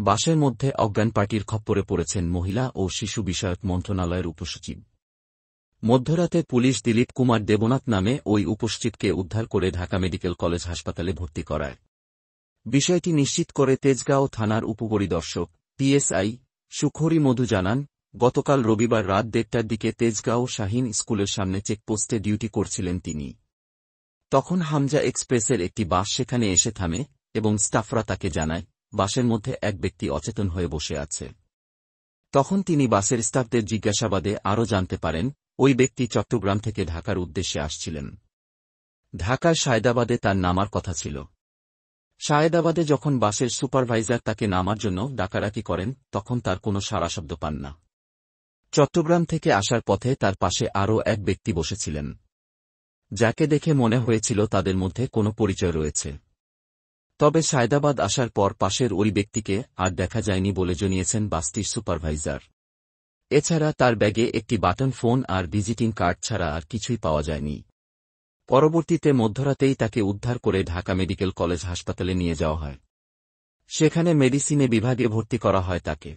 বাসের মধ্যে অজ্ঞান পার্টির খপ্পরে পড়েছেন মহিলা ও শিশু বিষয়ক মন্ত্রণালয়ের উপসচিব। মধ্যরাতে পুলিশ দিলীপ কুমার দেবনাথ নামে ওই উপসচিবকে উদ্ধার করে ঢাকা মেডিকেল কলেজ হাসপাতালে ভর্তি করায়। বিষয়টি নিশ্চিত করে তেজগাঁও থানার উপপরিদর্শক পিএসআই সুখহরি মধু জানান, গতকাল রবিবার রাত ১:৩০টার দিকে তেজগাঁও শাহীন স্কুলের সামনে চেকপোস্টে ডিউটি করছিলেন তিনি। তখন হামজা এক্সপ্রেসের একটি বাস সেখানে এসে থামে এবং স্টাফরা তাকে জানায় বাসের মধ্যে এক ব্যক্তি অচেতন হয়ে বসে আছে। তখন তিনি বাসের স্টাফদের জিজ্ঞাসাবাদে আরও জানতে পারেন ওই ব্যক্তি চট্টগ্রাম থেকে ঢাকার উদ্দেশ্যে আসছিলেন। ঢাকার সায়েদাবাদে তার নামার কথা ছিল। সায়েদাবাদে যখন বাসের সুপারভাইজার তাকে নামার জন্য ডাকাডাকি করেন তখন তার কোনো সাড়াশব্দ পান না। চট্টগ্রাম থেকে আসার পথে তার পাশে আরও এক ব্যক্তি বসেছিলেন, যাকে দেখে মনে হয়েছিল তাদের মধ্যে কোনো পরিচয় রয়েছে। তবে সায়েদাবাদ আসার পর পাশের ওই ব্যক্তিকে আর দেখা যায়নি বলে জানিয়েছেন বাসটির সুপারভাইজার। এছাড়া তার ব্যাগে একটি বাটন ফোন আর ভিজিটিং কার্ড ছাড়া আর কিছুই পাওয়া যায়নি। পরবর্তীতে মধ্যরাতেই তাকে উদ্ধার করে ঢাকা মেডিকেল কলেজ হাসপাতালে নিয়ে যাওয়া হয়। সেখানে মেডিসিনে বিভাগে ভর্তি করা হয় তাকে।